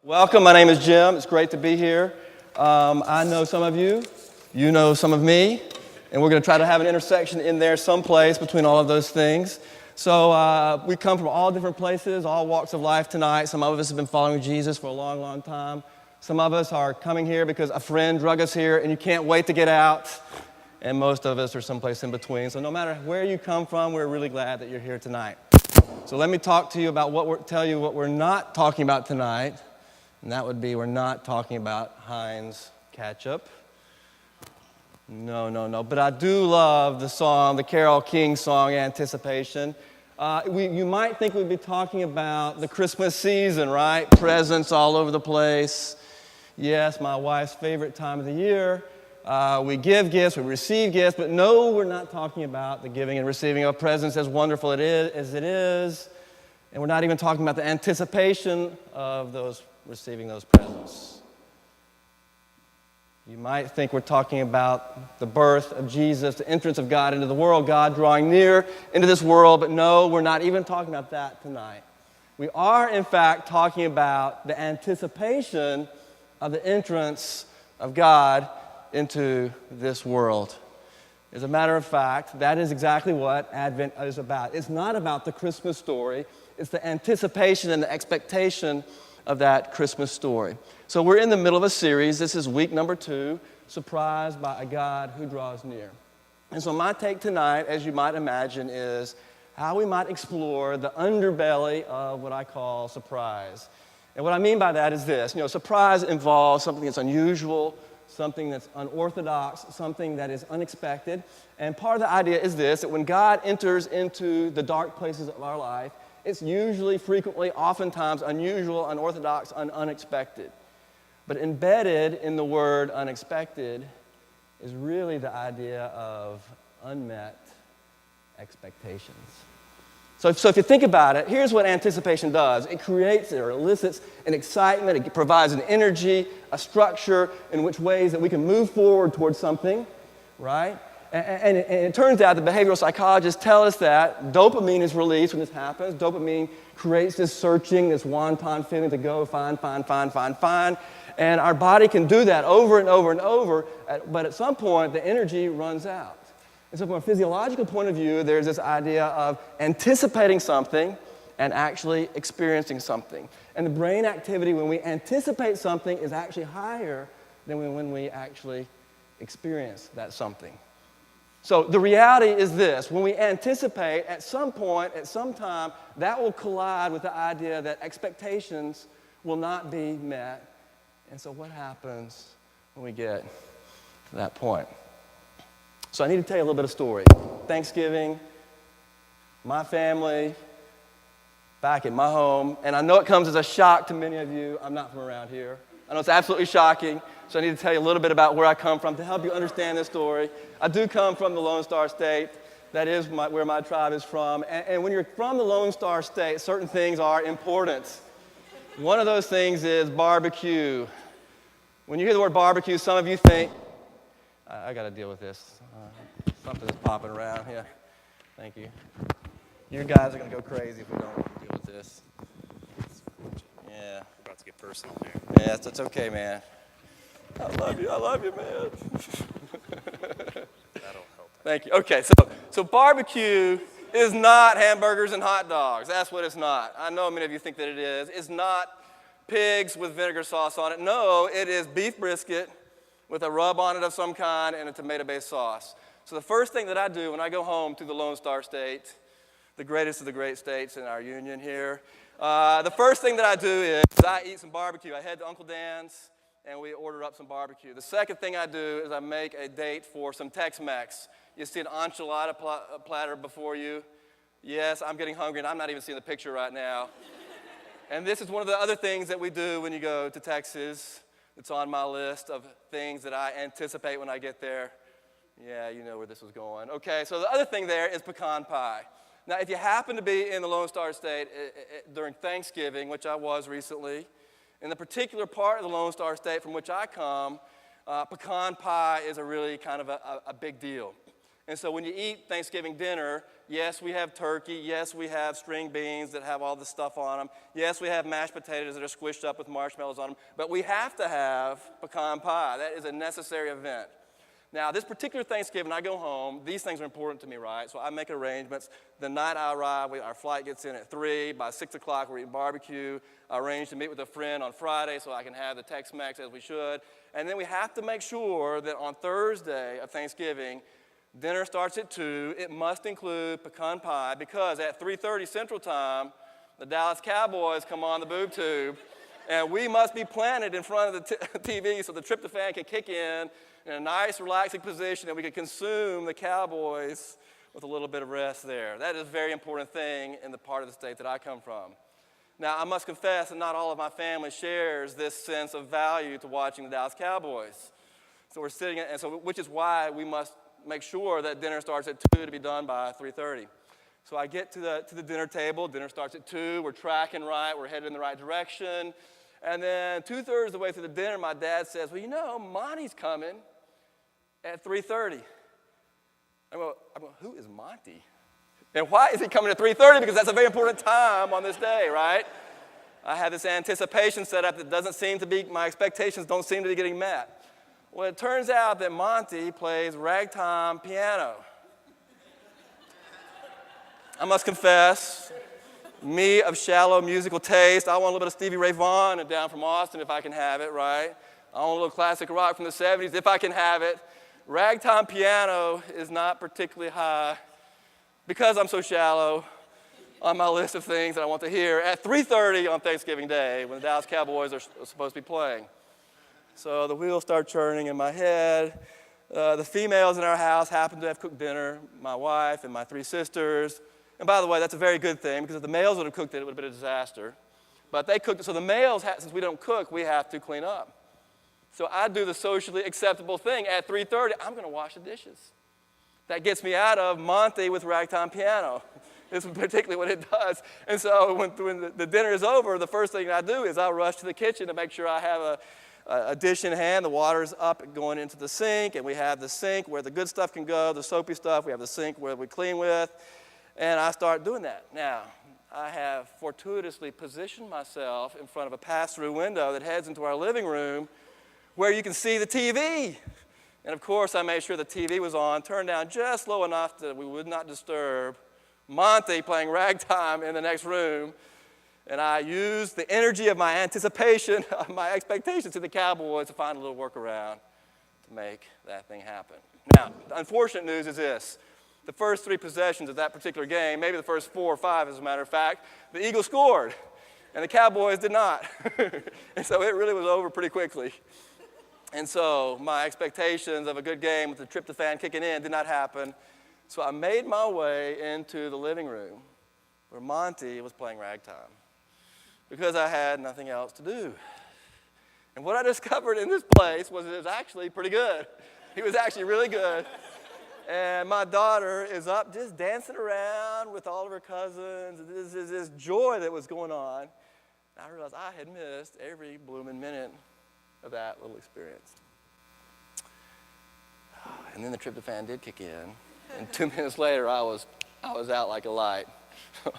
Welcome, my name is Jim. It's great to be here. I know some of you, you know some of me, and we're going to try to have an intersection in there someplace between all of those things. So we come from all different places, all walks of life tonight. Some of us have been following Jesus for a long, long time. Some of us are coming here because a friend drug us here and you can't wait to get out. And most of us are someplace in between. So no matter where you come from, we're really glad that you're here tonight. So let me talk to you about tell you what we're not talking about tonight. And that would be, we're not talking about Heinz ketchup. No. But I do love the song, the Carole King song, Anticipation. You might think we'd be talking about the Christmas season, right? Presents all over the place. Yes, my wife's favorite time of the year. We give gifts, we receive gifts, but no, we're not talking about the giving and receiving of presents, as wonderful as it is. And we're not even talking about the anticipation of receiving those presents. You might think we're talking about the birth of Jesus, the entrance of God into the world, God drawing near into this world, but no, we're not even talking about that tonight. We are, in fact, talking about the anticipation of the entrance of God into this world. As a matter of fact, that is exactly what Advent is about. It's not about the Christmas story. It's the anticipation and the expectation of that Christmas story. So we're in the middle of a series. This is week number 2, Surprised by a God Who Draws Near. And so my take tonight, as you might imagine, is how we might explore the underbelly of what I call surprise. And what I mean by that is this. Surprise involves something that's unusual, something that's unorthodox, something that is unexpected. And part of the idea is this, that when God enters into the dark places of our life, it's usually, frequently, oftentimes unusual, unorthodox, and unexpected. But embedded in the word unexpected is really the idea of unmet expectations. So if you think about it, here's what anticipation does. It creates or elicits an excitement. It provides an energy, a structure in which ways that we can move forward towards something, right? And it turns out that behavioral psychologists tell us that dopamine is released when this happens. Dopamine creates this searching, this wanton feeling to go find. And our body can do that over and over and over, but at some point, the energy runs out. And so from a physiological point of view, there's this idea of anticipating something and actually experiencing something. And the brain activity when we anticipate something is actually higher than when we actually experience that something. So the reality is this. When we anticipate, at some point, at some time, that will collide with the idea that expectations will not be met. And so what happens when we get to that point? So I need to tell you a little bit of story. Thanksgiving, my family, back at my home, and I know it comes as a shock to many of you. I'm not from around here. I know it's absolutely shocking, so I need to tell you a little bit about where I come from to help you understand this story. I do come from the Lone Star State. That is where my tribe is from. And when you're from the Lone Star State, certain things are important. One of those things is barbecue. When you hear the word barbecue, some of you think, I got to deal with this. Something's popping around here. Thank you. You guys are going to go crazy if we don't deal with this. Yeah. About to get personal here. Yeah, that's okay, man. I love you, man. That'll help. Thank you. Okay, so barbecue is not hamburgers and hot dogs. That's what it's not. I know many of you think that it is. It's not pigs with vinegar sauce on it. No, it is beef brisket with a rub on it of some kind and a tomato-based sauce. So the first thing that I do when I go home to the Lone Star State, the greatest of the great states in our union here, the first thing that I do is I eat some barbecue. I head to Uncle Dan's and we order up some barbecue. The second thing I do is I make a date for some Tex-Mex. You see an enchilada platter before you. Yes, I'm getting hungry and I'm not even seeing the picture right now. And this is one of the other things that we do when you go to Texas. It's on my list of things that I anticipate when I get there. Yeah, you know where this was going. Okay, so the other thing there is pecan pie. Now, if you happen to be in the Lone Star State during Thanksgiving, which I was recently, in the particular part of the Lone Star State from which I come, pecan pie is a really kind of a big deal. And so when you eat Thanksgiving dinner, yes, we have turkey. Yes, we have string beans that have all this stuff on them. Yes, we have mashed potatoes that are squished up with marshmallows on them. But we have to have pecan pie. That is a necessary event. Now, this particular Thanksgiving, I go home. These things are important to me, right? So I make arrangements. The night I arrive, our flight gets in at 3. By 6 o'clock, we're eating barbecue. I arrange to meet with a friend on Friday so I can have the Tex-Mex as we should. And then we have to make sure that on Thursday of Thanksgiving, dinner starts at 2. It must include pecan pie because at 3:30 Central Time, the Dallas Cowboys come on the boob tube. And we must be planted in front of the TV so the tryptophan can kick in a nice, relaxing position, and we can consume the Cowboys with a little bit of rest there. That is a very important thing in the part of the state that I come from. Now, I must confess that not all of my family shares this sense of value to watching the Dallas Cowboys. So we're sitting, which is why we must make sure that dinner starts at 2 to be done by 3:30. So I get to the dinner table. Dinner starts at 2. We're tracking right. We're headed in the right direction. And then 2/3 of the way through the dinner, my dad says, well, you know, Monty's coming at 3:30. I go, who is Monty? And why is he coming at 3:30? Because that's a very important time on this day, right? I have this anticipation set up that doesn't seem to be, my expectations don't seem to be getting met. Well, it turns out that Monty plays ragtime piano. I must confess, me of shallow musical taste, I want a little bit of Stevie Ray Vaughan and Down from Austin if I can have it, right? I want a little classic rock from the 70s if I can have it. Ragtime piano is not particularly high because I'm so shallow on my list of things that I want to hear at 3:30 on Thanksgiving Day when the Dallas Cowboys are supposed to be playing. So the wheels start churning in my head. The females in our house happen to have cooked dinner, my wife and my 3 sisters. And by the way, that's a very good thing because if the males would have cooked it, it would have been a disaster. But they cooked it. So the males, since we don't cook, we have to clean up. So I do the socially acceptable thing. At 3:30, I'm going to wash the dishes. That gets me out of Monty with ragtime piano. This is particularly what it does. And so when the dinner is over, the first thing I do is I rush to the kitchen to make sure I have a dish in hand. The water's up and going into the sink, and we have the sink where the good stuff can go, the soapy stuff. We have the sink where we clean with. And I start doing that. Now, I have fortuitously positioned myself in front of a pass-through window that heads into our living room where you can see the TV. And of course, I made sure the TV was on, turned down just low enough that we would not disturb Monty playing ragtime in the next room. And I used the energy of my anticipation, of my expectations to the Cowboys to find a little workaround to make that thing happen. Now, the unfortunate news is this. The first 3 possessions of that particular game, maybe the first 4 or 5 as a matter of fact, the Eagles scored, and the Cowboys did not. And so it really was over pretty quickly. And so my expectations of a good game with the tryptophan kicking in did not happen. So I made my way into the living room where Monty was playing ragtime because I had nothing else to do. And what I discovered in this place was it was actually pretty good. He was actually really good. And my daughter is up just dancing around with all of her cousins. This joy that was going on. And I realized I had missed every blooming minute of that little experience. And then the tryptophan did kick in. And 2 minutes later, I was out like a light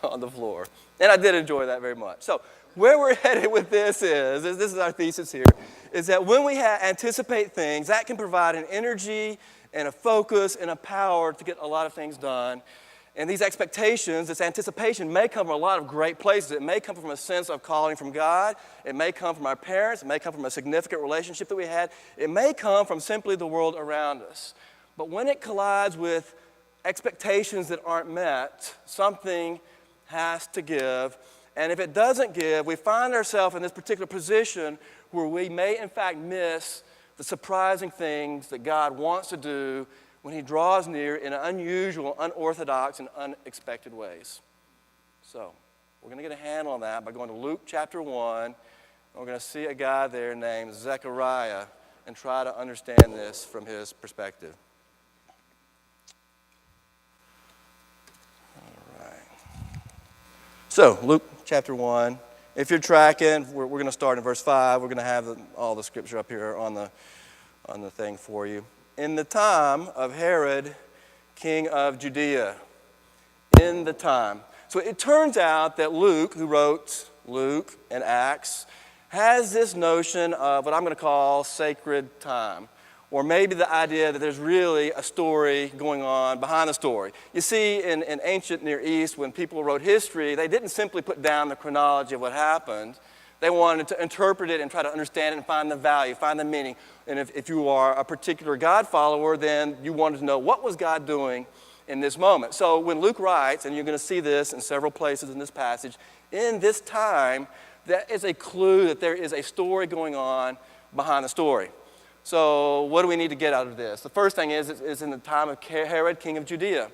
on the floor. And I did enjoy that very much. So where we're headed with this is our thesis here, is that when we anticipate things, that can provide an energy and a focus and a power to get a lot of things done. And these expectations, this anticipation may come from a lot of great places. It may come from a sense of calling from God. It may come from our parents. It may come from a significant relationship that we had. It may come from simply the world around us. But when it collides with expectations that aren't met, something has to give. And if it doesn't give, we find ourselves in this particular position where we may in fact miss the surprising things that God wants to do when he draws near in unusual, unorthodox, and unexpected ways. So we're going to get a handle on that by going to Luke chapter 1 We're going to see a guy there named Zechariah and try to understand this from his perspective. All right. So, Luke chapter 1. If you're tracking, we're going to start in verse 5. We're going to have all the scripture up here on the thing for you. In the time of Herod, king of Judea. In the time. So it turns out that Luke, who wrote Luke and Acts, has this notion of what I'm going to call sacred time, or maybe the idea that there's really a story going on behind the story. You see, in ancient Near East, when people wrote history, they didn't simply put down the chronology of what happened. They wanted to interpret it and try to understand it and find the value, find the meaning. And if you are a particular God follower, then you wanted to know what was God doing in this moment. So when Luke writes, and you're going to see this in several places in this passage, in this time, that is a clue that there is a story going on behind the story. So what do we need to get out of this? The first thing is in the time of Herod, king of Judea.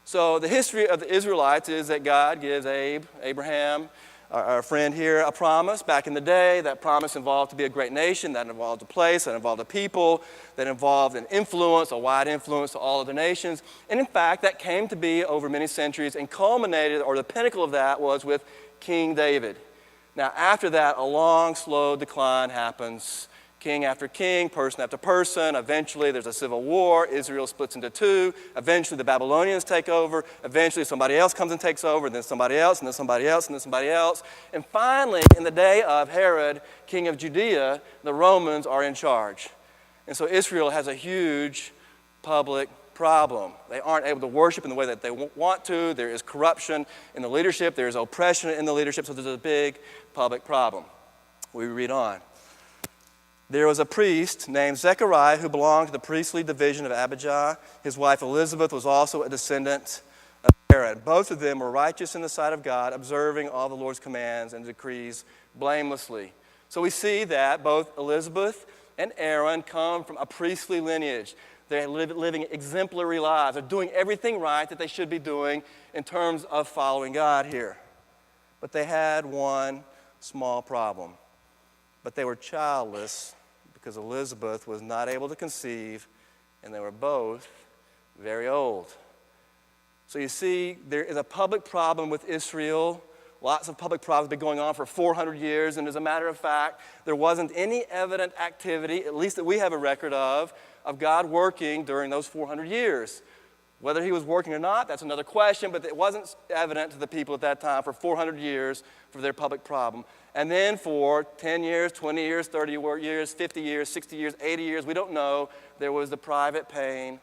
So the history of the Israelites is that God gives Abraham, our friend here, a promise back in the day. That promise involved to be a great nation. That involved a place. That involved a people. That involved an influence, a wide influence to all of the nations. And in fact, that came to be over many centuries and culminated, or the pinnacle of that was with King David. Now, after that, a long, slow decline happens. King after king, person after person. Eventually, there's a civil war. Israel splits into two. Eventually, the Babylonians take over. Eventually, somebody else comes and takes over, and then somebody else, and then somebody else, and then somebody else. And finally, in the day of Herod, king of Judea, the Romans are in charge. And so Israel has a huge public problem. They aren't able to worship in the way that they want to. There is corruption in the leadership. There is oppression in the leadership. So there's a big public problem. We read on. There was a priest named Zechariah who belonged to the priestly division of Abijah. His wife Elizabeth was also a descendant of Aaron. Both of them were righteous in the sight of God, observing all the Lord's commands and decrees blamelessly. So we see that both Elizabeth and Aaron come from a priestly lineage. They're living exemplary lives. They're doing everything right that they should be doing in terms of following God here. But they had one small problem. But they were childless because Elizabeth was not able to conceive, and they were both very old. So you see, there is a public problem with Israel. Lots of public problems have been going on for 400 years, and as a matter of fact, there wasn't any evident activity, at least that we have a record of God working during those 400 years. Whether he was working or not, that's another question, but it wasn't evident to the people at that time for 400 years for their public problem. And then for 10 years, 20 years, 30 years, 50 years, 60 years, 80 years, we don't know, there was the private pain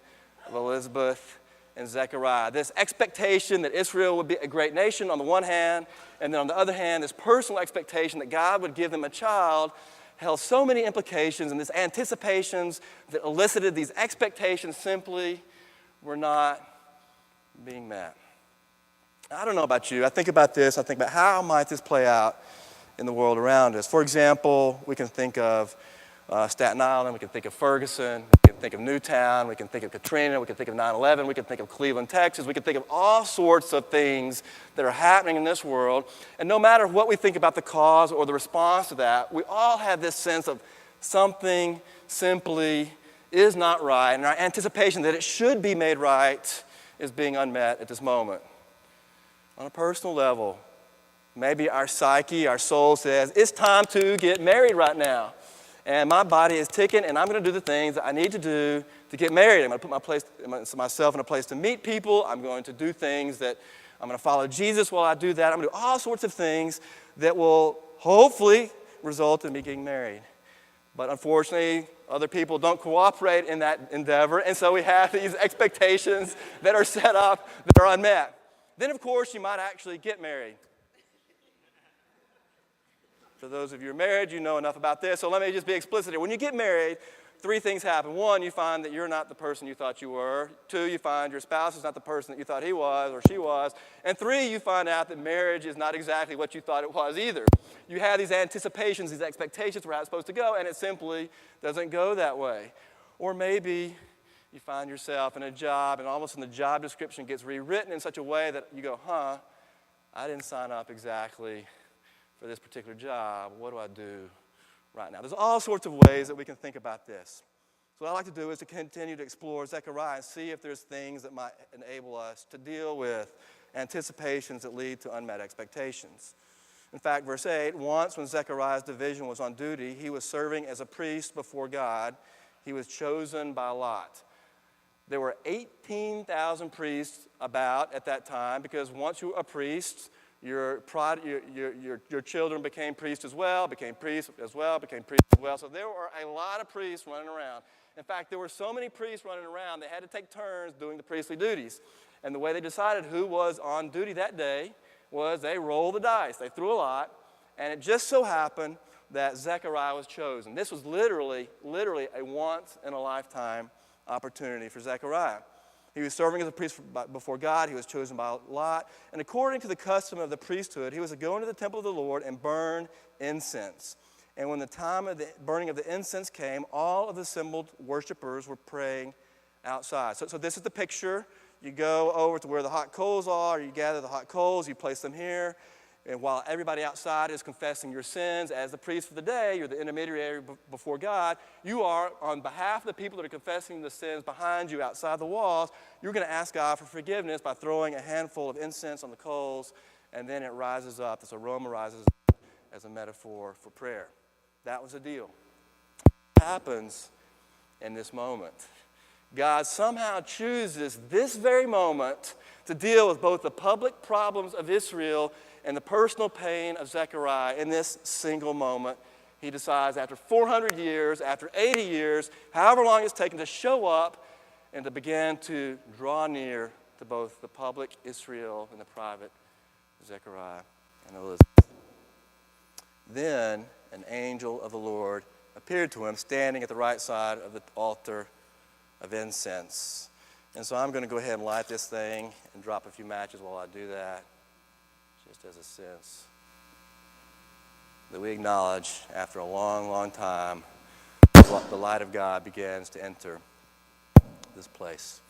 of Elizabeth and Zechariah. This expectation that Israel would be a great nation on the one hand, and then on the other hand, this personal expectation that God would give them a child held so many implications, and these anticipations that elicited these expectations simply were not being met. I don't know about you. I think about this. I think about how might this play out in the world around us. For example, we can think of Staten Island. We can think of Ferguson. We can think of Newtown. We can think of Katrina. We can think of 9/11. We can think of Cleveland, Texas. We can think of all sorts of things that are happening in this world. And no matter what we think about the cause or the response to that, we all have this sense of something simply is not right, and our anticipation that it should be made right is being unmet at this moment. On a personal level, maybe our psyche, our soul says, it's time to get married right now. And my body is ticking, and I'm going to do the things that I need to do to get married. I'm going to put myself in a place to meet people. I'm going to do things that I'm going to follow Jesus while I do that. I'm going to do all sorts of things that will hopefully result in me getting married. But unfortunately, other people don't cooperate in that endeavor, and so we have these expectations that are set up that are unmet. Then, of course, you might actually get married. For those of you who are married, you know enough about this, so let me just be explicit here. When you get married, three things happen. One, you find that you're not the person you thought you were. Two, you find your spouse is not the person that you thought he was or she was. And three, you find out that marriage is not exactly what you thought it was either. You have these anticipations, these expectations for how it's supposed to go, and it simply doesn't go that way. Or maybe you find yourself in a job, and all of a sudden the job description gets rewritten in such a way that you go, I didn't sign up exactly for this particular job. What do I do right now? There's all sorts of ways that we can think about this. So what I like to do is to continue to explore Zechariah and see if there's things that might enable us to deal with anticipations that lead to unmet expectations. In fact, verse 8, once when Zechariah's division was on duty, he was serving as a priest before God. He was chosen by lot. There were 18,000 priests about at that time, because once you were a priest, your children became priests as well, became priests as well, became priests as well. So there were a lot of priests running around. In fact, there were so many priests running around, they had to take turns doing the priestly duties. And the way they decided who was on duty that day was they rolled the dice. They threw a lot, and it just so happened that Zechariah was chosen. This was literally a once-in-a-lifetime opportunity for Zechariah. He was serving as a priest before God. He was chosen by lot. And according to the custom of the priesthood, he was to go into the temple of the Lord and burn incense. And when the time of the burning of the incense came, all of the assembled worshipers were praying outside. So this is the picture. You go over to where the hot coals are, you gather the hot coals, you place them here, and while everybody outside is confessing your sins, as the priest for the day, you're the intermediary before God, you are, on behalf of the people that are confessing the sins behind you outside the walls, you're going to ask God for forgiveness by throwing a handful of incense on the coals, and then it rises up, this aroma rises up as a metaphor for prayer. That was the deal. What happens in this moment? God somehow chooses this very moment to deal with both the public problems of Israel and the personal pain of Zechariah. In this single moment, he decides after 400 years, after 80 years, however long it's taken to show up and to begin to draw near to both the public Israel and the private Zechariah and Elizabeth. Then an angel of the Lord appeared to him, standing at the right side of the altar of incense. And so I'm going to go ahead and light this thing and drop a few matches while I do that, just as a sense that we acknowledge after a long, long time, the light of God begins to enter this place.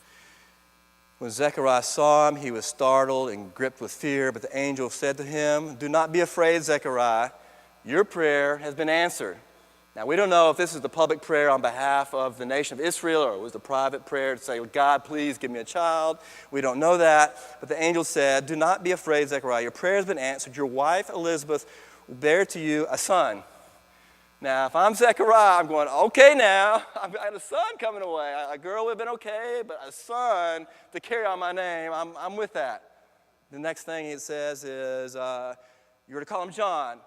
When Zechariah saw him, he was startled and gripped with fear, but the angel said to him, "Do not be afraid, Zechariah. Your prayer has been answered." Now, we don't know if this is the public prayer on behalf of the nation of Israel or it was the private prayer to say, "God, please give me a child." We don't know that. But the angel said, "Do not be afraid, Zechariah. Your prayer has been answered. Your wife, Elizabeth, will bear to you a son." Now, if I'm Zechariah, I'm going, okay now. I've got a son coming away. A girl would have been okay, but a son to carry on my name, I'm with that. The next thing it says is, you're to call him John.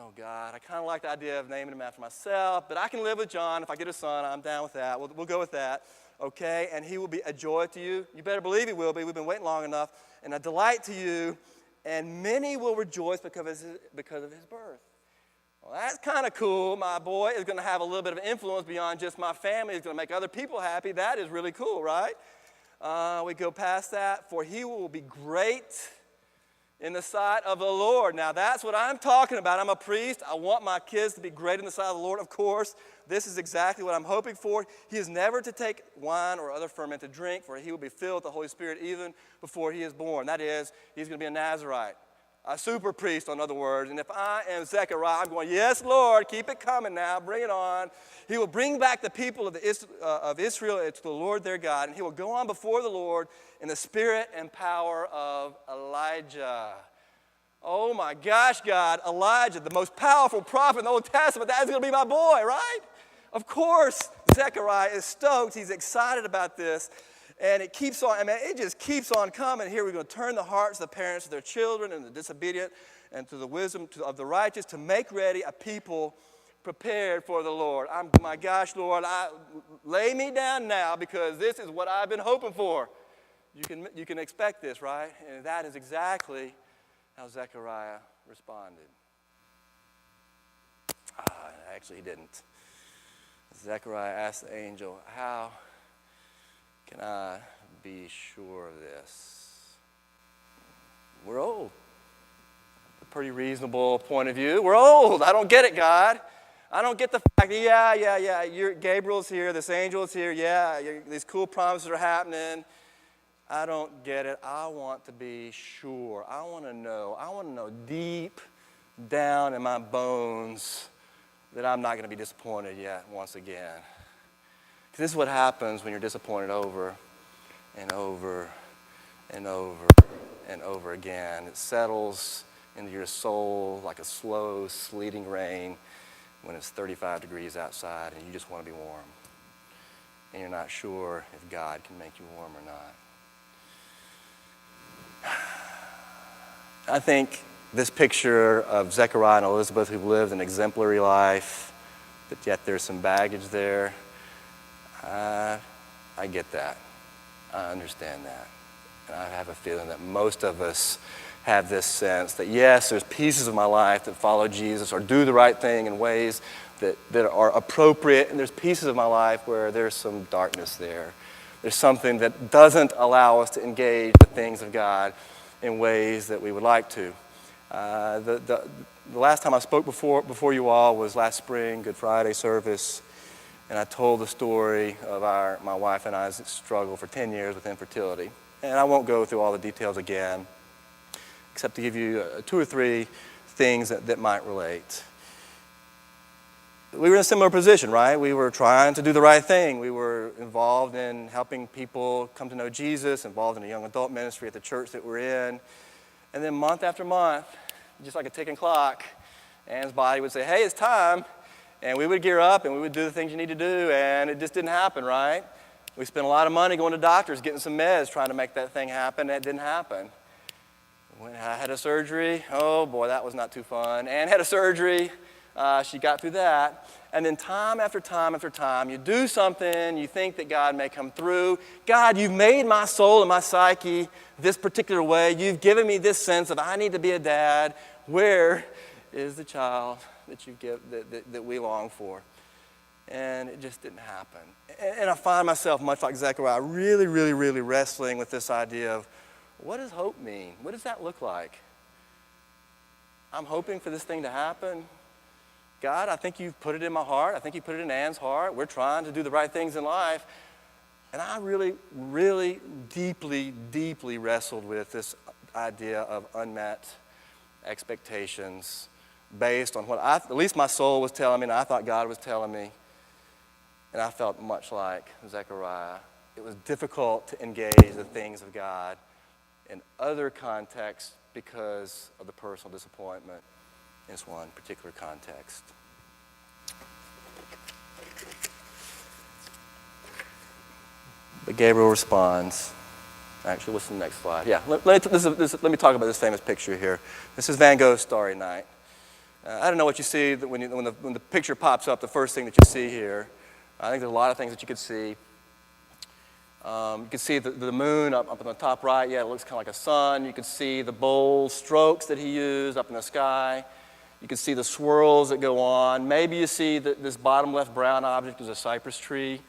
Oh, God, I kind of like the idea of naming him after myself, but I can live with John. If I get a son, I'm down with that. We'll go with that, okay? And he will be a joy to you. You better believe he will be. We've been waiting long enough. And a delight to you, and many will rejoice because of his birth. Well, that's kind of cool. My boy is going to have a little bit of influence beyond just my family. He's going to make other people happy. That is really cool, right? We go past that. For he will be great in the sight of the Lord. Now, that's what I'm talking about. I'm a priest. I want my kids to be great in the sight of the Lord. Of course, this is exactly what I'm hoping for. He is never to take wine or other fermented drink, for he will be filled with the Holy Spirit even before he is born. That is, he's going to be a Nazirite, a super priest, in other words. And if I am Zechariah, I'm going, yes, Lord, keep it coming now. Bring it on. He will bring back the people of Israel to the Lord their God, and he will go on before the Lord in the spirit and power of Elijah. Oh my gosh, God, Elijah, the most powerful prophet in the Old Testament, that's going to be my boy, right? Of course, Zechariah is stoked. He's excited about this. And it keeps on, it just keeps on coming. Here we're going to turn the hearts of the parents to their children and the disobedient and to the wisdom of the righteous to make ready a people prepared for the Lord. My gosh, Lord, lay me down now because this is what I've been hoping for. You can expect this, right? And that is exactly how Zechariah responded. Actually, he didn't. Zechariah asked the angel, "How can I be sure of this?" We're old. A pretty reasonable point of view. We're old. I don't get it, God. I don't get the fact that, Gabriel's here, this angel's here, these cool promises are happening. I don't get it. I want to be sure. I want to know. I want to know deep down in my bones that I'm not going to be disappointed yet once again. Because this is what happens when you're disappointed over and over and over and over again. It settles into your soul like a slow, sleeting rain when it's 35 degrees outside and you just want to be warm. And you're not sure if God can make you warm or not. I think this picture of Zechariah and Elizabeth, who've lived an exemplary life, but yet there's some baggage there. I get that. I understand that. And I have a feeling that most of us have this sense that, yes, there's pieces of my life that follow Jesus or do the right thing in ways that are appropriate, and there's pieces of my life where there's some darkness there. There's something that doesn't allow us to engage the things of God in ways that we would like to. The last time I spoke before you all was last spring, Good Friday service, and I told the story of my wife and I's struggle for 10 years with infertility. And I won't go through all the details again, except to give you 2 or 3 things that might relate. We were in a similar position, right? We were trying to do the right thing. We were involved in helping people come to know Jesus, involved in a young adult ministry at the church that we're in. And then month after month, just like a ticking clock, Anne's body would say, hey, it's time. And we would gear up and we would do the things you need to do, and it just didn't happen, right? We spent a lot of money going to doctors, getting some meds, trying to make that thing happen, and it didn't happen. When I had a surgery, oh boy, that was not too fun. Anne had a surgery, she got through that. And then time after time after time, you do something, you think that God may come through. God, you've made my soul and my psyche this particular way. You've given me this sense of I need to be a dad. Where is the child that you give that we long for? And it just didn't happen. And I find myself, much like Zechariah, really, really, really wrestling with this idea of, what does hope mean? What does that look like? I'm hoping for this thing to happen. God, I think you've put it in my heart. I think you put it in Anne's heart. We're trying to do the right things in life. And I really, really deeply, deeply wrestled with this idea of unmet expectations based on what at least my soul was telling me and I thought God was telling me. And I felt much like Zechariah. It was difficult to engage the things of God in other contexts because of the personal disappointment in this one particular context. But Gabriel responds. Actually, what's the next slide? Yeah, let me talk about this famous picture here. This is Van Gogh's Starry Night. I don't know what you see when the picture pops up, the first thing that you see here. I think there's a lot of things that you could see. You can see the moon up on the top right. Yeah, it looks kind of like a sun. You can see the bold strokes that he used up in the sky. You can see the swirls that go on. Maybe you see this bottom left brown object is a cypress tree.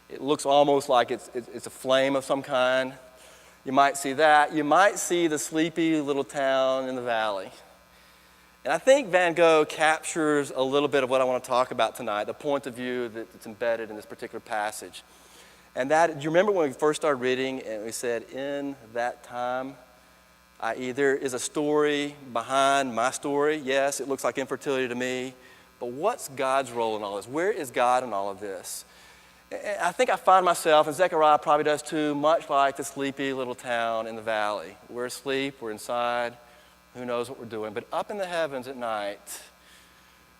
It looks almost like it's a flame of some kind. You might see that. You might see the sleepy little town in the valley. And I think Van Gogh captures a little bit of what I want to talk about tonight, the point of view that's embedded in this particular passage. And that, do you remember when we first started reading and we said, in that time, i.e. there is a story behind my story. Yes, it looks like infertility to me, but what's God's role in all this? Where is God in all of this? And I think I find myself, and Zechariah probably does too, much like the sleepy little town in the valley. We're asleep, we're inside, who knows what we're doing. But up in the heavens at night,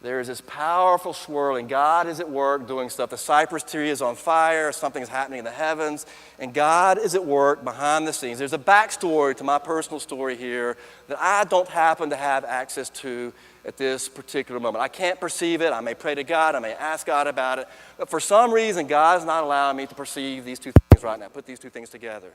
there is this powerful swirling. God is at work doing stuff. The cypress tree is on fire. Something is happening in the heavens. And God is at work behind the scenes. There's a backstory to my personal story here that I don't happen to have access to at this particular moment. I can't perceive it. I may pray to God. I may ask God about it. But for some reason, God is not allowing me to perceive these two things right now, put these two things together.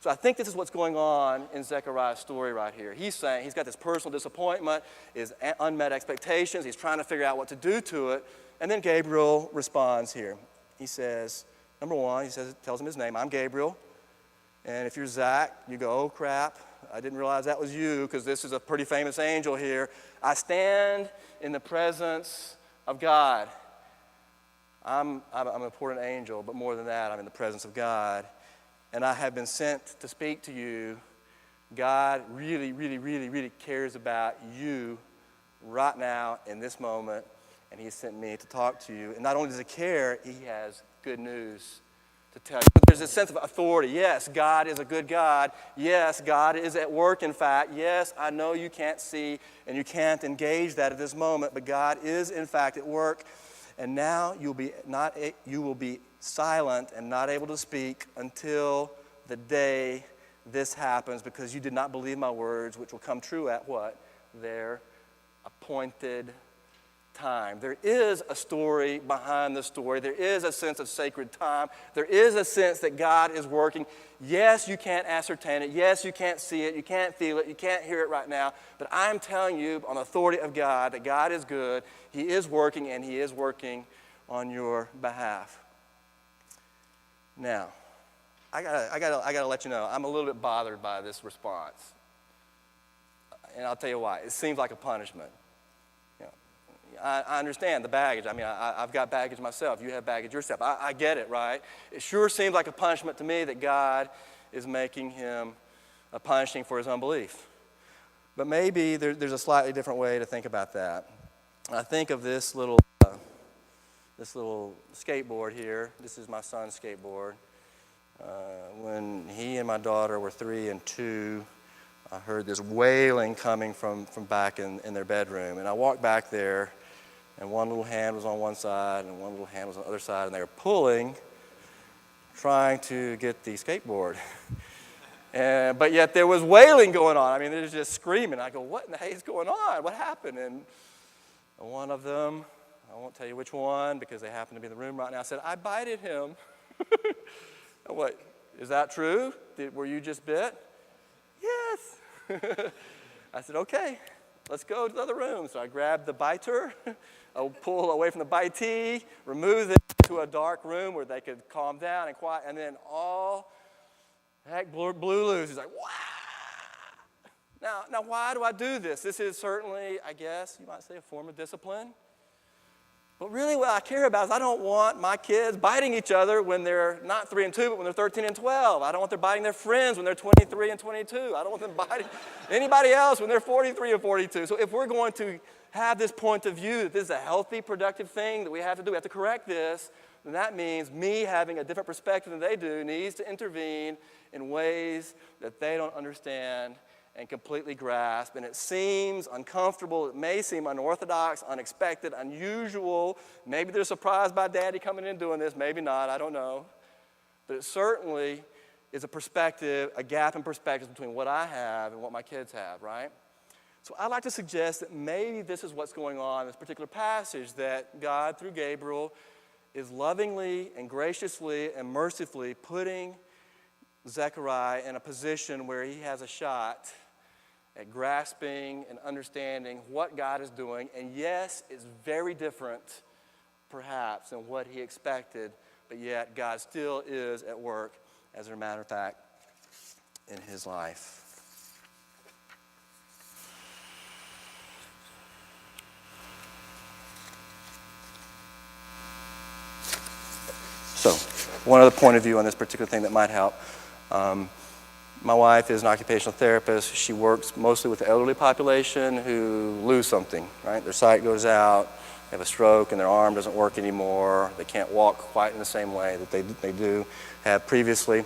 So I think this is what's going on in Zechariah's story right here. He's saying he's got this personal disappointment, his unmet expectations. He's trying to figure out what to do to it. And then Gabriel responds here. He says, number one, tells him his name. I'm Gabriel. And if you're Zach, you go, oh, crap. I didn't realize that was you because this is a pretty famous angel here. I stand in the presence of God. I'm an important angel, but more than that, I'm in the presence of God. And I have been sent to speak to you. God really, really, really, really cares about you right now in this moment, and he sent me to talk to you. And not only does he care, he has good news to tell you. There's a sense of authority. Yes, God is a good God. Yes, God is at work, in fact. Yes, I know you can't see and you can't engage that at this moment, but God is, in fact, at work. And now you will be silent and not able to speak until the day this happens, because you did not believe my words, which will come true at what? Their appointed time. There is a story behind the story. There is a sense of sacred time. There is a sense that God is working. Yes, you can't ascertain it. Yes, you can't see it. You can't feel it. You can't hear it right now. But I'm telling you on the authority of God that God is good. He is working, and he is working on your behalf. Now, I gotta let you know, I'm a little bit bothered by this response. And I'll tell you why. It seems like a punishment. You know, I understand the baggage. I mean, I've got baggage myself. You have baggage yourself. I get it, right? It sure seems like a punishment to me that God is making him punishing for his unbelief. But maybe there's a slightly different way to think about that. I think of this little skateboard here. This is my son's skateboard. When he and my daughter were 3 and 2, I heard this wailing coming from back in their bedroom. And I walked back there, and one little hand was on one side and one little hand was on the other side, and they were pulling, trying to get the skateboard. But yet there was wailing going on. I mean, they were just screaming. I go, what in the heck is going on? What happened? And one of them, I won't tell you which one because they happen to be in the room right now, said, I bited him. What, is that true? Were you just bit? Yes. I said, okay, let's go to the other room. So I grabbed the biter, I pull away from the bitee, remove them to a dark room where they could calm down and quiet, and then all heck blew loose. He's like, wow. Now, why do I do this? This is certainly, I guess, you might say, a form of discipline. But really what I care about is I don't want my kids biting each other when they're not 3 and 2, but when they're 13 and 12. I don't want them biting their friends when they're 23 and 22. I don't want them biting anybody else when they're 43 and 42. So if we're going to have this point of view that this is a healthy, productive thing that we have to do, we have to correct this, then that means me having a different perspective than they do needs to intervene in ways that they don't understand and completely grasp. And it seems uncomfortable. It may seem unorthodox, unexpected, unusual. Maybe they're surprised by Daddy coming in and doing this. Maybe not. I don't know. But it certainly is a perspective, a gap in perspective between what I have and what my kids have, right? So I'd like to suggest that maybe this is what's going on in this particular passage, that God, through Gabriel, is lovingly and graciously and mercifully putting Zechariah in a position where he has a shot at grasping and understanding what God is doing. And yes, it's very different, perhaps, than what he expected, but yet God still is at work, as a matter of fact, in his life. So, one other point of view on this particular thing that might help. My wife is an occupational therapist. She works mostly with the elderly population who lose something, right? Their sight goes out, they have a stroke, and their arm doesn't work anymore. They can't walk quite in the same way that they do have previously.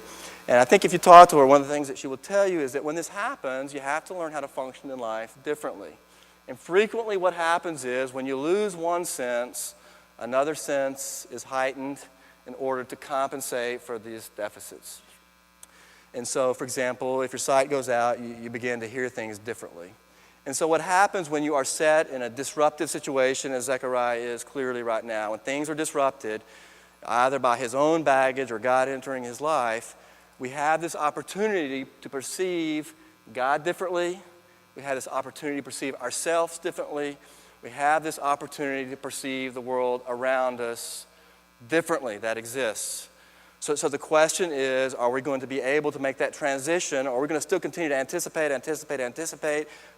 And I think if you talk to her, one of the things that she will tell you is that when this happens, you have to learn how to function in life differently. And frequently what happens is when you lose one sense, another sense is heightened in order to compensate for these deficits. And so, for example, if your sight goes out, you begin to hear things differently. And so what happens when you are set in a disruptive situation, as Zechariah is clearly right now, when things are disrupted, either by his own baggage or God entering his life, we have this opportunity to perceive God differently. We have this opportunity to perceive ourselves differently. We have this opportunity to perceive the world around us differently that exists. So the question is, are we going to be able to make that transition, or are we going to still continue to anticipate?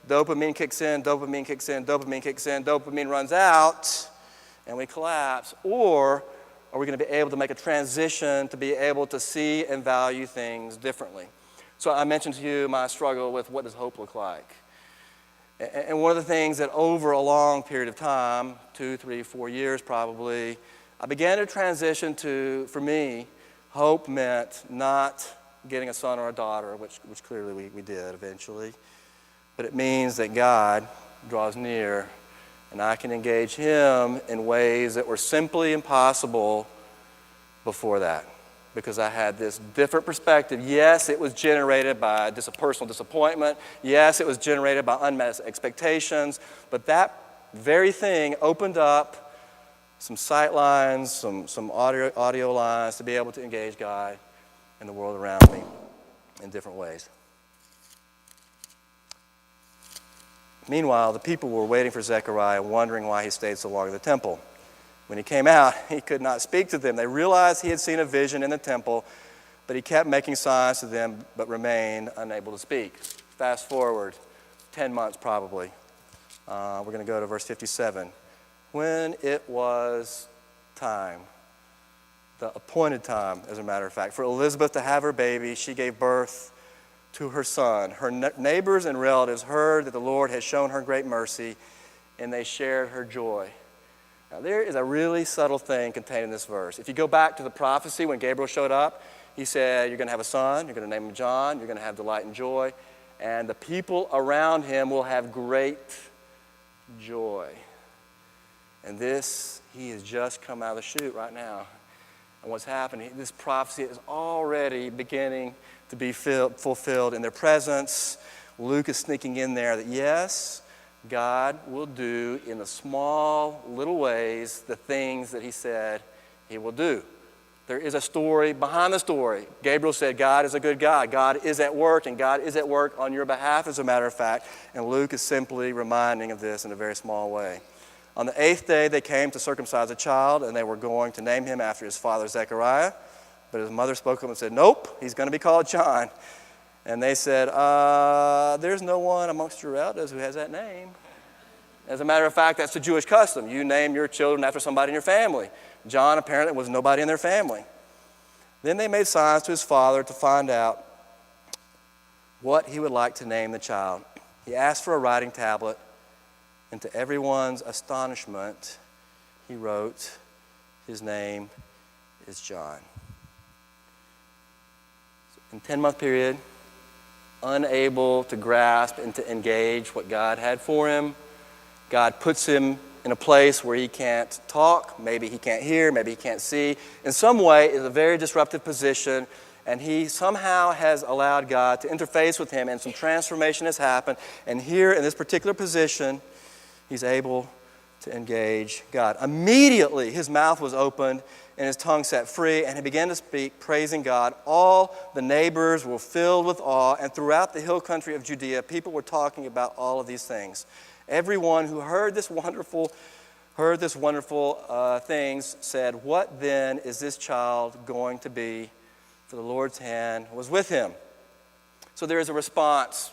Dopamine kicks in, dopamine runs out, and we collapse. Or are we going to be able to make a transition to be able to see and value things differently? So I mentioned to you my struggle with what does hope look like. And one of the things that over a long period of time, 2, 3, 4 years probably, I began to transition to, for me, hope meant not getting a son or a daughter, which clearly we did eventually. But it means that God draws near and I can engage him in ways that were simply impossible before that. Because I had this different perspective. Yes, it was generated by personal disappointment. Yes, it was generated by unmet expectations. But that very thing opened up some sight lines, some audio lines to be able to engage God and the world around me in different ways. Meanwhile, the people were waiting for Zechariah, wondering why he stayed so long in the temple. When he came out, he could not speak to them. They realized he had seen a vision in the temple, but he kept making signs to them, but remained unable to speak. Fast forward 10 months probably. We're going to go to verse 57. When it was time, the appointed time, as a matter of fact, for Elizabeth to have her baby, she gave birth to her son. Her neighbors and relatives heard that the Lord had shown her great mercy, and they shared her joy. Now, there is a really subtle thing contained in this verse. If you go back to the prophecy when Gabriel showed up, he said, you're going to have a son, you're going to name him John, you're going to have delight and joy, and the people around him will have great joy. And this, he has just come out of the chute right now. And what's happening, this prophecy is already beginning to be fulfilled in their presence. Luke is sneaking in there that yes, God will do in the small little ways the things that he said he will do. There is a story behind the story. Gabriel said God is a good God. God is at work, and God is at work on your behalf, as a matter of fact. And Luke is simply reminding of this in a very small way. On the 8th day, they came to circumcise a child, and they were going to name him after his father Zechariah. But his mother spoke up and said, nope, he's going to be called John. And they said, there's no one amongst your relatives who has that name. As a matter of fact, that's the Jewish custom. You name your children after somebody in your family. John apparently was nobody in their family. Then they made signs to his father to find out what he would like to name the child. He asked for a writing tablet, and to everyone's astonishment, he wrote, his name is John. In a 10-month period, unable to grasp and to engage what God had for him, God puts him in a place where he can't talk, maybe he can't hear, maybe he can't see. In some way, it's a very disruptive position, and he somehow has allowed God to interface with him, and some transformation has happened. And here, in this particular position, he's able to engage God. Immediately, his mouth was opened, and his tongue set free, and he began to speak, praising God. All the neighbors were filled with awe, and throughout the hill country of Judea, people were talking about all of these things. Everyone who heard this wonderful things said, what then is this child going to be? For the Lord's hand was with him. So there is a response.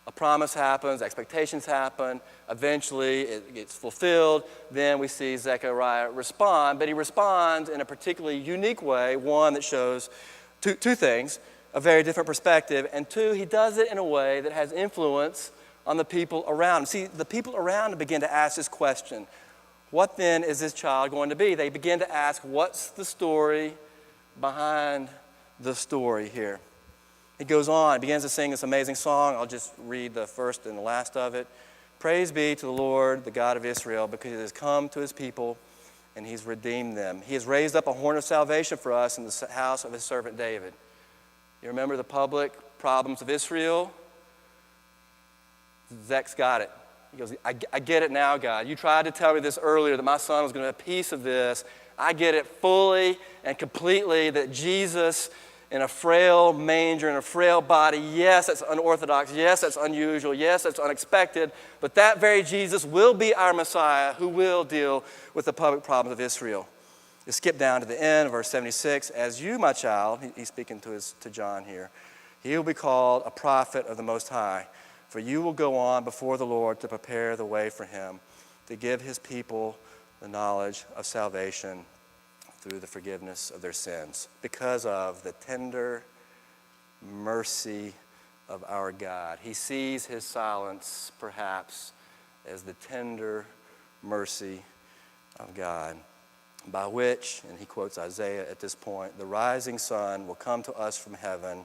A promise happens, expectations happen, eventually it gets fulfilled. Then we see Zechariah respond, but he responds in a particularly unique way, one that shows two things, a very different perspective, and two, he does it in a way that has influence on the people around him. See, the people around him begin to ask this question, what then is this child going to be? They begin to ask, what's the story behind the story here? He goes on, begins to sing this amazing song. I'll just read the first and the last of it. Praise be to the Lord, the God of Israel, because he has come to his people and he's redeemed them. He has raised up a horn of salvation for us in the house of his servant David. You remember the public problems of Israel? Zech's got it. He goes, I get it now, God. You tried to tell me this earlier, that my son was going to have a piece of this. I get it fully and completely that Jesus, in a frail manger, in a frail body, yes, that's unorthodox, yes, that's unusual, yes, that's unexpected, but that very Jesus will be our Messiah who will deal with the public problems of Israel. You skip down to the end, verse 76, as you, my child, he's speaking to John here, he will be called a prophet of the Most High, for you will go on before the Lord to prepare the way for him, to give his people the knowledge of salvation through the forgiveness of their sins, because of the tender mercy of our God. He sees his silence, perhaps, as the tender mercy of God, by which, and he quotes Isaiah at this point, the rising sun will come to us from heaven,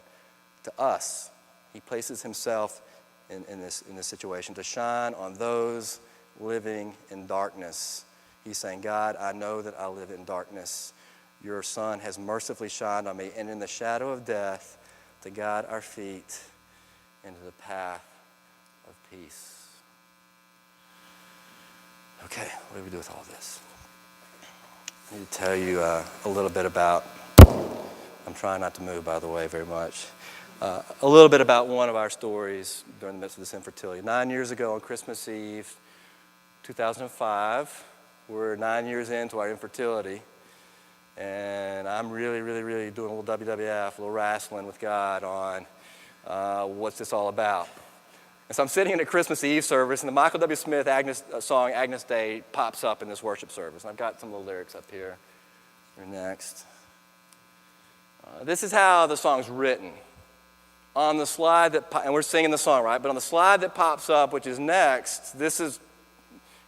to us. He places himself in this situation to shine on those living in darkness. He's saying, God, I know that I live in darkness. Your sun has mercifully shined on me, and in the shadow of death, to guide our feet into the path of peace. Okay, what do we do with all this? I need to tell you a little bit about, I'm trying not to move, by the way, very much, a little bit about one of our stories during the midst of this infertility. 9 years ago on Christmas Eve, 2005, we're 9 years into our infertility, and I'm really doing a little WWF, a little wrestling with God on what's this all about. And so I'm sitting in a Christmas Eve service, and the Michael W. Smith song, Agnus Dei, pops up in this worship service. And I've got some little lyrics up here. You're next. This is how the song's written. On the slide and we're singing the song, right? But on the slide that pops up, which is next, this is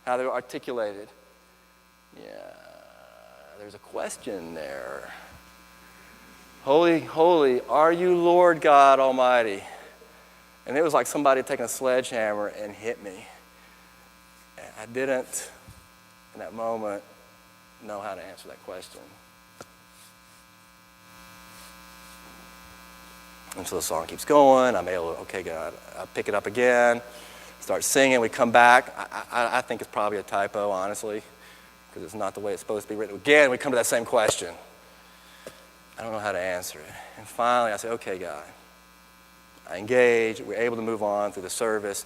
how they're articulated. Yeah, there's a question there. Holy, holy, are you Lord God Almighty? And it was like somebody had taken a sledgehammer and hit me. And I didn't, in that moment, know how to answer that question. And so the song keeps going. I'm able to, okay, God, I pick it up again, start singing. We come back. I think it's probably a typo, honestly, because it's not the way it's supposed to be written. Again, we come to that same question. I don't know how to answer it. And finally, I say, okay, God. I engage. We're able to move on through the service.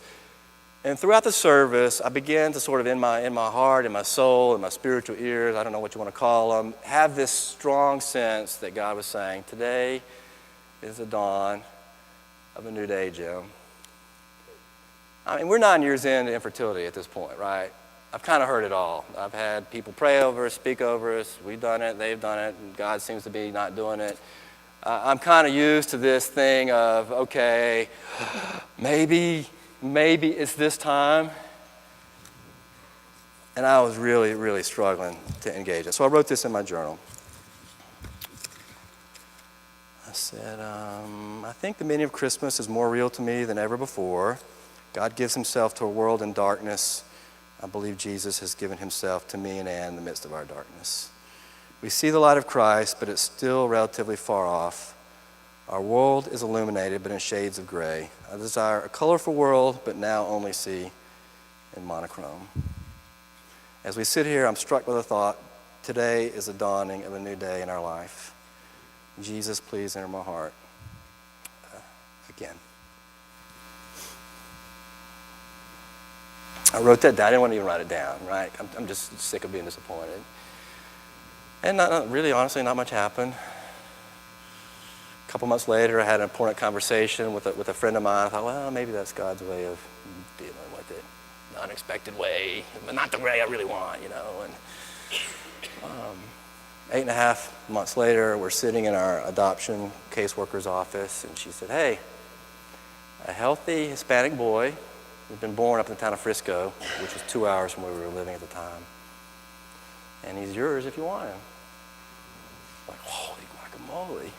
And throughout the service, I began to sort of, in my heart, in my soul, in my spiritual ears, I don't know what you want to call them, have this strong sense that God was saying, today is the dawn of a new day, Jim. I mean, we're 9 years into infertility at this point, right? I've kind of heard it all. I've had people pray over us, speak over us. We've done it, they've done it, and God seems to be not doing it. I'm kind of used to this thing of, okay, maybe it's this time. And I was really struggling to engage it. So I wrote this in my journal. I said, I think the meaning of Christmas is more real to me than ever before. God gives himself to a world in darkness. I believe Jesus has given himself to me and Anne in the midst of our darkness. We see the light of Christ, but it's still relatively far off. Our world is illuminated, but in shades of gray. I desire a colorful world, but now only see in monochrome. As we sit here, I'm struck by the thought, today is the dawning of a new day in our life. Jesus, please enter my heart again. I wrote that down. I didn't want to even write it down, right? I'm just sick of being disappointed. And really, honestly, not much happened. A couple months later, I had an important conversation with a friend of mine. I thought, well, maybe that's God's way of dealing with it. An unexpected way, but not the way I really want, you know. And 8.5 months later, we're sitting in our adoption caseworker's office, and she said, hey, a healthy Hispanic boy who's been born up in the town of Frisco, which was 2 hours from where we were living at the time, and he's yours if you want him. Like, holy guacamole.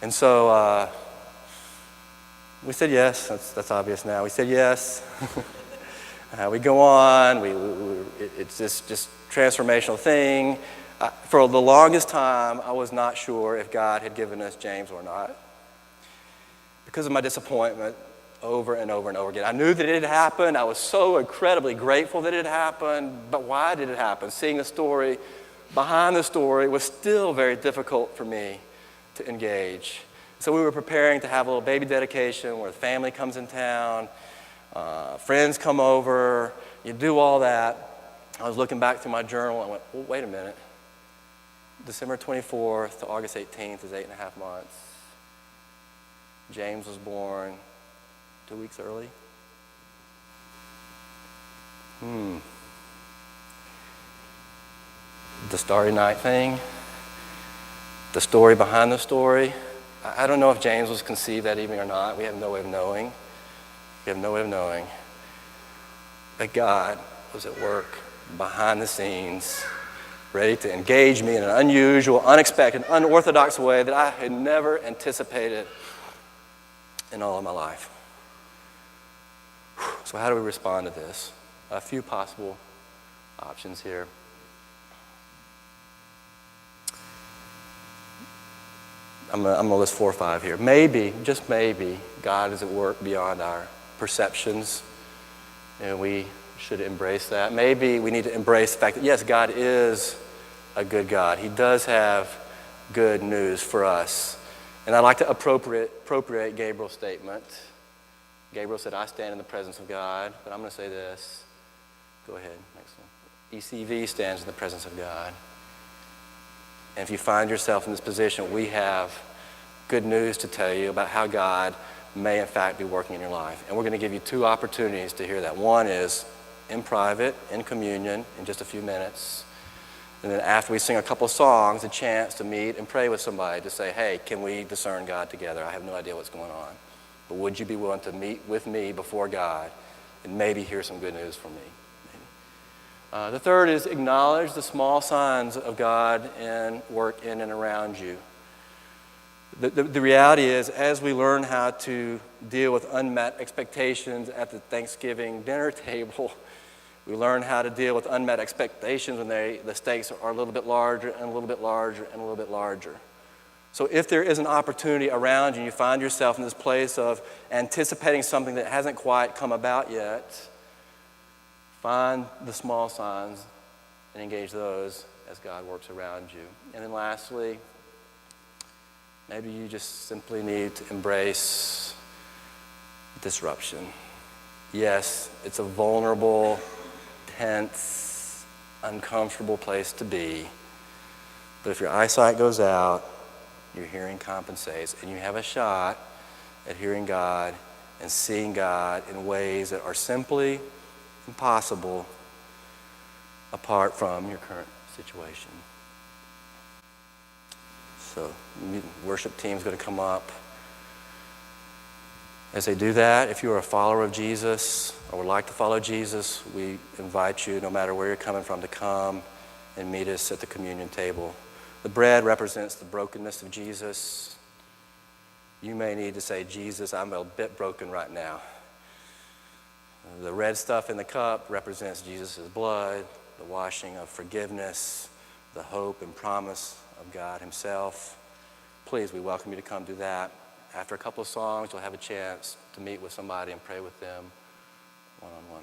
And so we said yes. That's obvious now. We said yes. We go on. It's this just transformational thing. For the longest time, I was not sure if God had given us James or not because of my disappointment over and over and over again. I knew that it had happened. I was so incredibly grateful that it had happened, but why did it happen? Seeing the story behind the story was still very difficult for me to engage. So we were preparing to have a little baby dedication where the family comes in town, friends come over, you do all that. I was looking back through my journal and I went, well, wait a minute. December 24th to August 18th is 8.5 months. James was born 2 weeks early. The Starry Night thing, the story behind the story. I don't know if James was conceived that evening or not. We have no way of knowing. We have no way of knowing. But God was at work behind the scenes, ready to engage me in an unusual, unexpected, unorthodox way that I had never anticipated in all of my life. So how do we respond to this? A few possible options here. I'm going to list 4 or 5 here. Maybe, just maybe, God is at work beyond our perceptions, and we should embrace that. Maybe we need to embrace the fact that, yes, God is a good God. He does have good news for us. And I'd like to appropriate Gabriel's statement. Gabriel said, I stand in the presence of God, but I'm going to say this. Go ahead, next one. ECV stands in the presence of God. And if you find yourself in this position, we have good news to tell you about how God may in fact be working in your life. And we're going to give you 2 opportunities to hear that. One is in private, in communion, in just a few minutes. And then after we sing a couple of songs, a chance to meet and pray with somebody to say, hey, can we discern God together? I have no idea what's going on. But would you be willing to meet with me before God and maybe hear some good news from me? The third is acknowledge the small signs of God and work in and around you. The reality is, as we learn how to deal with unmet expectations at the Thanksgiving dinner table, we learn how to deal with unmet expectations when the stakes are a little bit larger and a little bit larger and a little bit larger. So if there is an opportunity around you, you find yourself in this place of anticipating something that hasn't quite come about yet, find the small signs and engage those as God works around you. And then lastly, maybe you just simply need to embrace disruption. Yes, it's a vulnerable, tense, uncomfortable place to be. But if your eyesight goes out, your hearing compensates, and you have a shot at hearing God and seeing God in ways that are simply impossible apart from your current situation. So, worship team's going to come up. As they do that, if you are a follower of Jesus or would like to follow Jesus, we invite you, no matter where you're coming from, to come and meet us at the communion table. The bread represents the brokenness of Jesus. You may need to say, Jesus, I'm a bit broken right now. The red stuff in the cup represents Jesus' blood, the washing of forgiveness, the hope and promise of God himself. Please, we welcome you to come do that. After a couple of songs, you'll have a chance to meet with somebody and pray with them one-on-one.